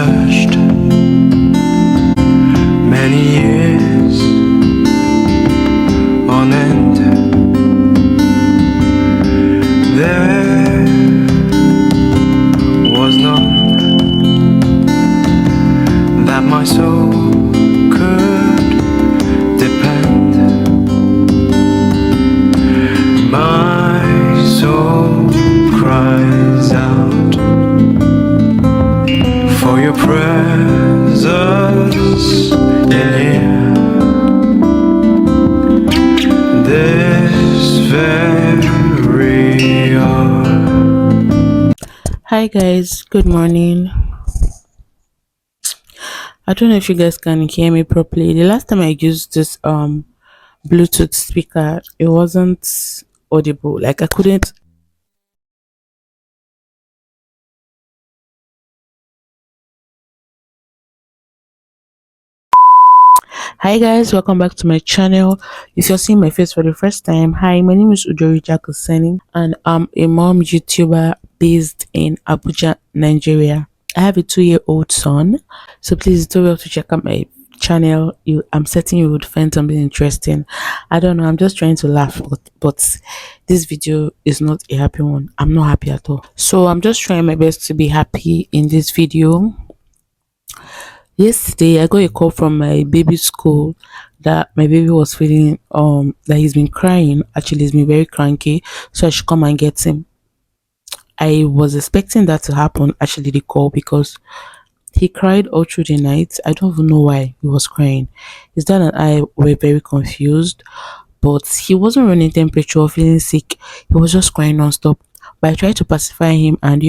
searched many years on end. There was none that my soul could depend. My soul cries out for your presence in here. This very hour. Hi guys, good morning. I don't know if you guys can hear me properly. The last time I used this Bluetooth speaker, it wasn't audible. Like I couldn't. Hi guys, welcome back to my channel. If you're seeing my face for the first time, hi, my name is Udori Jack Oseni and I'm a mom YouTuber based in Abuja, Nigeria. I have a 2-year-old son, so please do well to check out my channel. I'm certain you would find something interesting. I don't know, I'm just trying to laugh, but this video is not a happy one. I'm not happy at all, so I'm just trying my best to be happy in this video. Yesterday, I got a call from my baby's school that my baby was feeling that he's been crying. Actually, he's been very cranky, so I should come and get him. I was expecting that to happen. Actually, the call, because he cried all through the night. I don't even know why he was crying. His dad and I were very confused, but he wasn't running temperature or feeling sick. He was just crying non-stop. But I tried to pacify him and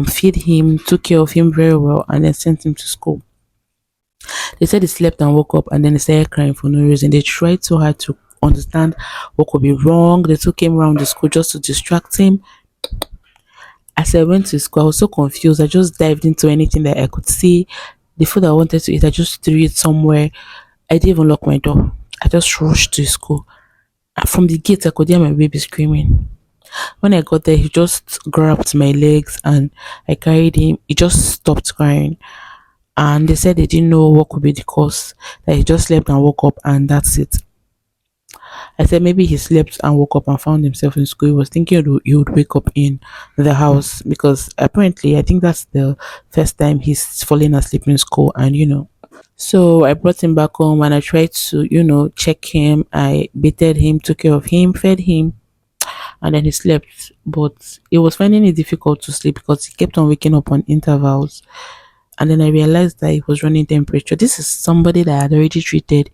feed him, took care of him very well, and then sent him to school. They said he slept and woke up, and then he started crying for no reason. They tried so hard to understand what could be wrong. They took him around the school just to distract him. As I went to school, I was so confused. I just dived into anything that I could see. The food I wanted to eat, I just threw it somewhere. I didn't even lock my door. I just rushed to school. And from the gate, I could hear my baby screaming. When I got there, he just grabbed my legs and I carried him. He just stopped crying. And they said they didn't know what could be the cause, that he just slept and woke up and that's it. I said maybe he slept and woke up and found himself in school. He was thinking he would wake up in the house, because apparently I think that's the first time he's fallen asleep in school. And so I brought him back home and I tried to check him. I bathed him, took care of him, fed him, and then he slept. But he was finding it difficult to sleep because he kept on waking up on intervals. And then I realized that he was running temperature. This is somebody that I had already treated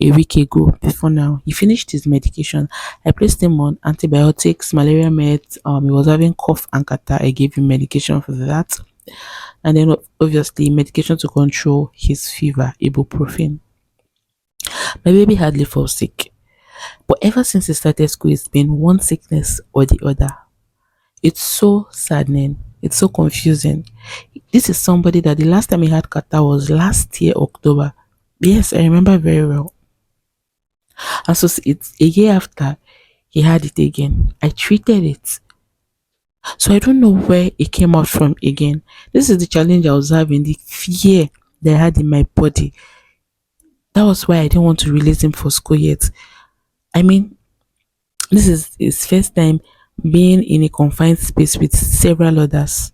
a week ago. Before now, he finished his medication. I placed him on antibiotics, malaria meds. He was having cough and catarrh. I gave him medication for that, and then obviously medication to control his fever, ibuprofen. My baby hardly falls sick, but ever since he started school, it's been one sickness or the other. It's so saddening. It's so confusing. This is somebody that the last time he had catarrh was last year, October. Yes, I remember very well. And so it's a year after he had it again. I treated it. So I don't know where it came out from again. This is the challenge I was having, the fear that I had in my body. That was why I didn't want to release him for school yet. I mean, this is his first time being in a confined space with several others.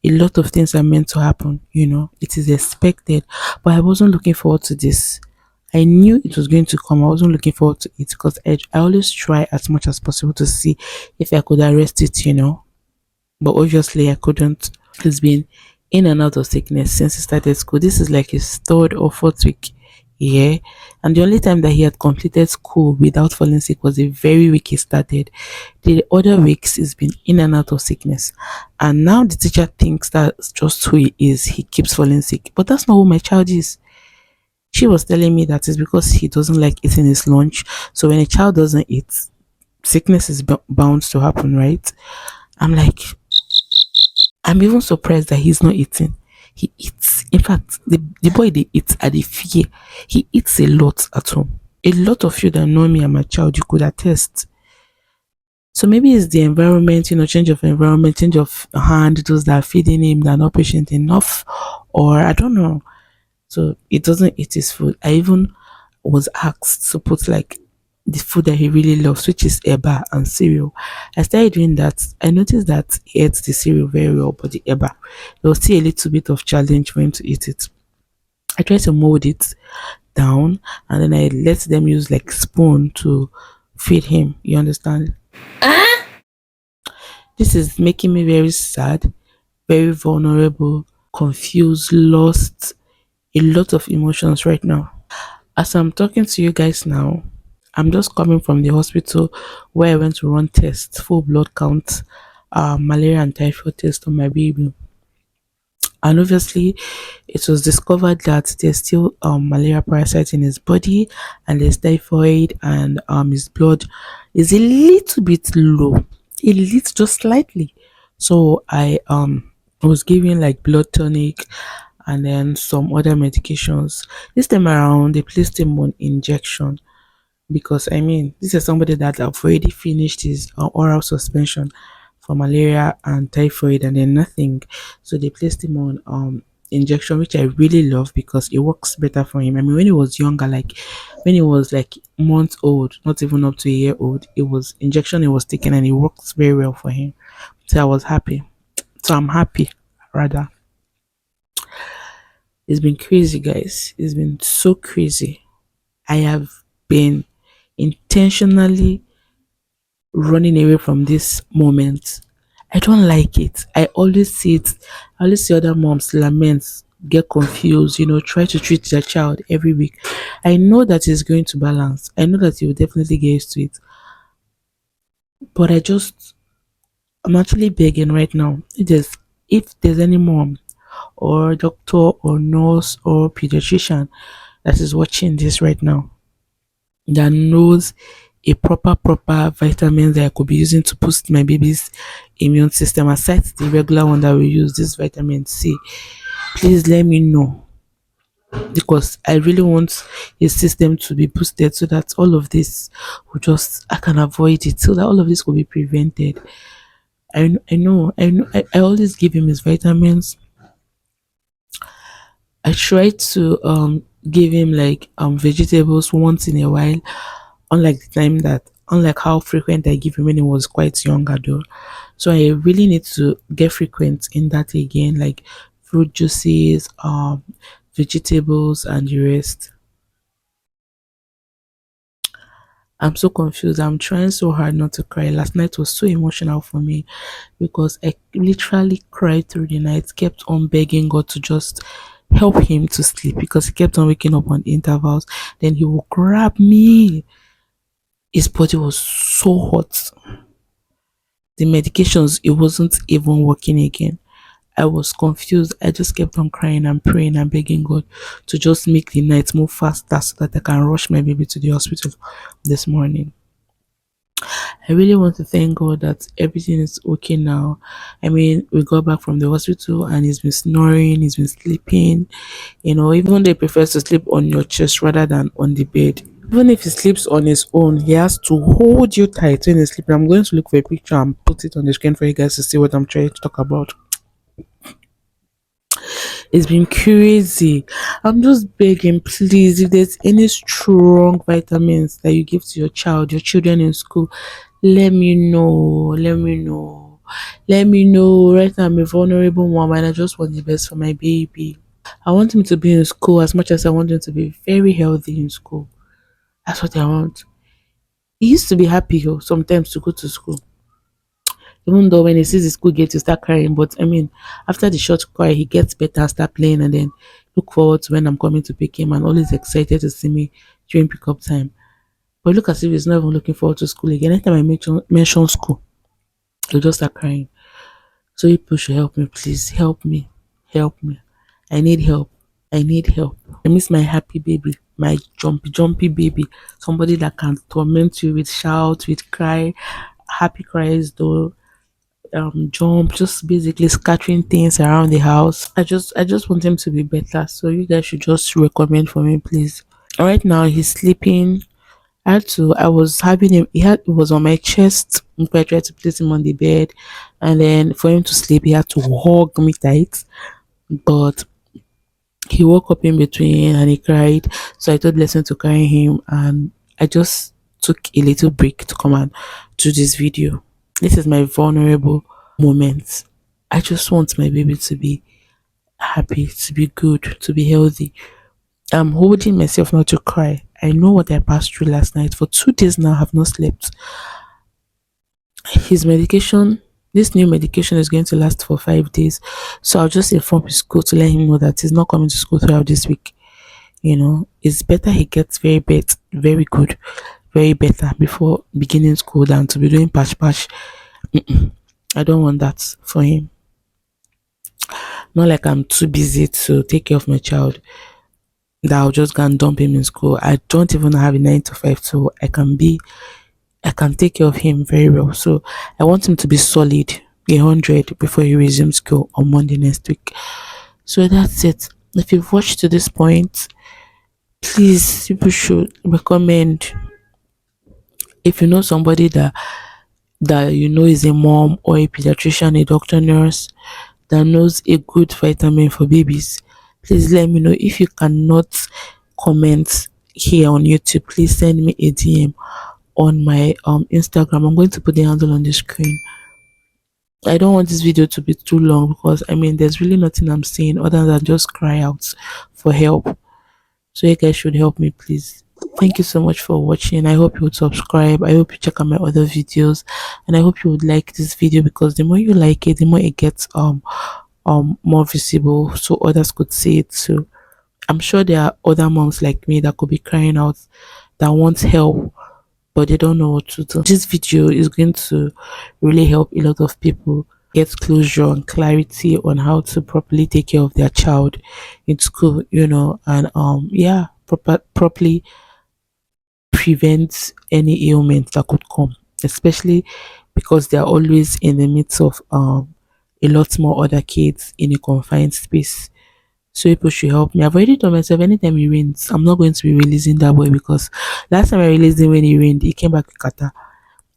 A lot of things are meant to happen, it is expected, but I wasn't looking forward to this. I knew it was going to come. I wasn't looking forward to it because I always try as much as possible to see if I could arrest it, but obviously I couldn't. He's been in and out of sickness since he started school. This is like his 3rd or 4th week. Yeah, and the only time that he had completed school without falling sick was the very week he started. The other weeks he's been in and out of sickness, and now the teacher thinks that's just who he is. He keeps falling sick, but that's not who my child is. She was telling me that it's because he doesn't like eating his lunch. So when a child doesn't eat, sickness is bound to happen, right? I'm like, I'm even surprised that he's not eating. He eats. In fact, the boy they eats are the fear. He eats a lot at home. A lot of you that know me and my child, you could attest. So maybe it's the environment, change of environment, change of hand, those that are feeding him, that are not patient enough, or I don't know. So he doesn't eat his food. I even was asked to put like the food that he really loves, which is eba and cereal. I started doing that. I noticed that he ate the cereal very well, but the eba, there was still a little bit of challenge for him to eat it. I tried to mold it down, and then I let them use like spoon to feed him. You understand? This is making me very sad, very vulnerable, confused, lost, a lot of emotions right now. As I'm talking to you guys now, I'm just coming from the hospital where I went to run tests, full blood count, malaria and typhoid test on my baby. And obviously, it was discovered that there's still malaria parasite in his body, and there's typhoid, and his blood is a little bit low, a little, just slightly. So I was given like blood tonic and then some other medications. This time around, they placed him on injection because I mean, this is somebody that have already finished his oral suspension for malaria and typhoid, and then nothing. So they placed him on injection, which I really love because it works better for him. I mean, when he was younger, like when he was like months old, not even up to a year old, it was injection he was taking, and it works very well for him. So I was happy. So I'm happy, rather. It's been crazy, guys. It's been so crazy. I have been intentionally running away from this moment. I don't like it. I always see it. I always see other moms lament, get confused, try to treat their child every week. I know that it's going to balance. I know that you will definitely get used to it. But I'm actually begging right now. If there's any mom or doctor or nurse or pediatrician that is watching this right now, that knows a proper vitamins that I could be using to boost my baby's immune system aside the regular one that we use, this vitamin C, please let me know, because I really want his system to be boosted so that all of this I can avoid it, so that all of this will be prevented. I always give him his vitamins. I try to give him like vegetables once in a while, unlike how frequent I give him when he was quite younger though. So I really need to get frequent in that again, like fruit juices, vegetables and the rest. I'm so confused. I'm trying so hard not to cry. Last night was so emotional for me because I literally cried through the night, kept on begging God to just help him to sleep because he kept on waking up on intervals. Then he will grab me. His body was so hot. The medications, it wasn't even working again. I was confused. I just kept on crying and praying and begging God to just make the night move faster so that I can rush my baby to the hospital this morning. I really want to thank God that everything is okay now. I mean, we got back from the hospital and he's been snoring, he's been sleeping. Even they prefer to sleep on your chest rather than on the bed. Even if he sleeps on his own, he has to hold you tight when he's sleeping. I'm going to look for a picture and put it on the screen for you guys to see what I'm trying to talk about. It's been crazy. I'm just begging, please, if there's any strong vitamins that you give to your children in school, let me know. Let me know. Let me know. Right now, I'm a vulnerable mom and I just want the best for my baby. I want him to be in school as much as I want him to be very healthy in school. That's what I want. He used to be happy sometimes to go to school. Even though when he sees the school gate, he start crying. But I mean, after the short cry, he gets better, start playing, and then look forward to when I'm coming to pick him and always excited to see me during pickup time. But look as if he's not even looking forward to school again. Anytime I mention school, he'll just start crying. So people should help me, please. Help me. Help me. I need help. I need help. I miss my happy baby, my jumpy baby. Somebody that can torment you with shout, with cry, happy cries though, jump, just basically scattering things around the house. I just want him to be better. So you guys should just recommend for me, please. Right now he's sleeping. I was having him, it was on my chest if I tried to place him on the bed, and then for him to sleep he had to hug me tight. But He woke up in between and he cried. So I told Blessing to carry him, and I just took a little break to come and do this video. This is my vulnerable moment. I just want my baby to be happy, to be good, to be healthy. I'm holding myself not to cry. I know what I passed through last night. For 2 days now, I have not slept. His medication, this new medication is going to last for 5 days. So I'll just inform his school to let him know that he's not coming to school throughout this week. It's better he gets very good, very better before beginning school than to be doing patch patch. I don't want that for him. Not like I'm too busy to take care of my child that I'll just go and dump him in school. I don't even have a 9 to 5, so I can take care of him very well. So I want him to be solid, 100 before he resumes school on Monday next week. So that's it. If you've watched to this point, please people should recommend, if you know somebody that is a mom or a pediatrician, a doctor, nurse that knows a good vitamin for babies, please let me know. If you cannot comment here on YouTube, please send me a DM on my Instagram. I'm going to put the handle on the screen. I don't want this video to be too long because there's really nothing I'm saying other than just cry out for help. So you guys should help me, please. Thank you so much for watching. I hope you would subscribe. I hope you check out my other videos, and I hope you would like this video, because the more you like it, the more it gets more visible, so others could see it too. I'm sure there are other moms like me that could be crying out, that want help, but they don't know what to do. This video is going to really help a lot of people get closure and clarity on how to properly take care of their child in school, and yeah, properly prevent any ailment that could come, especially because they are always in the midst of a lot more other kids in a confined space. So people should help me. I've already told myself anytime it rains, I'm not going to be releasing that boy, because last time I released him when it rained, he came back with kata.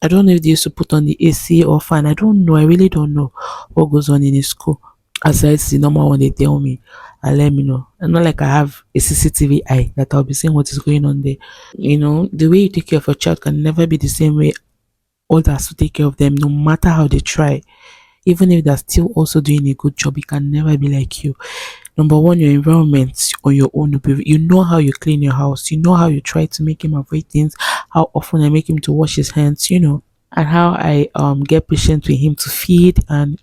I don't know if they used to put on the AC or fan. I don't know. I really don't know what goes on in his school. Aside the normal one, they tell me and let me know. And not like I have a CCTV eye that I'll be seeing what is going on there. The way you take care of a child can never be the same way others to take care of them, no matter how they try. Even if they're still also doing a good job, it can never be like you. Number one, your environment on your own will be, you know how you clean your house, you know how you try to make him avoid things, how often I make him to wash his hands, and how I get patient with him to feed, and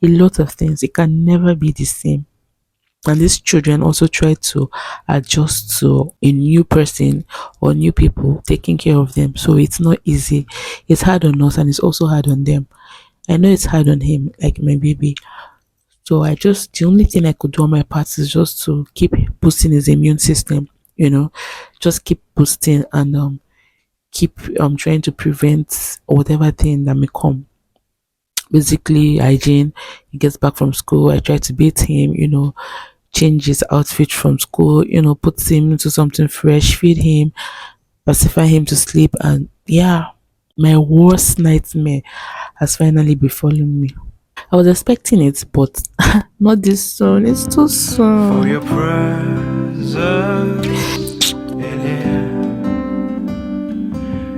a lot of things. It can never be the same. And these children also try to adjust to a new person or new people taking care of them. So it's not easy. It's hard on us, and it's also hard on them. I know it's hard on him, like my baby. So the only thing I could do on my part is just to keep boosting his immune system, just keep boosting, and keep trying to prevent whatever thing that may come. Basically, hygiene. He gets back from school, I try to bathe him, change his outfit from school, put him into something fresh, feed him, pacify him to sleep, and yeah, my worst nightmare has finally befallen me. I was expecting it, but not this soon. It's too for soon. your presence in here.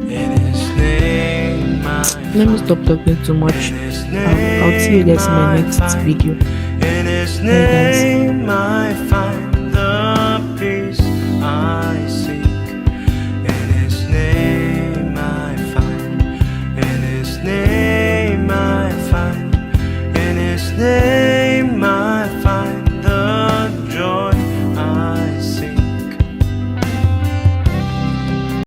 In His name, I Let me stop talking too much. in His I'll see you name, guys in my I next find. video. In His Bye, guys. name, I find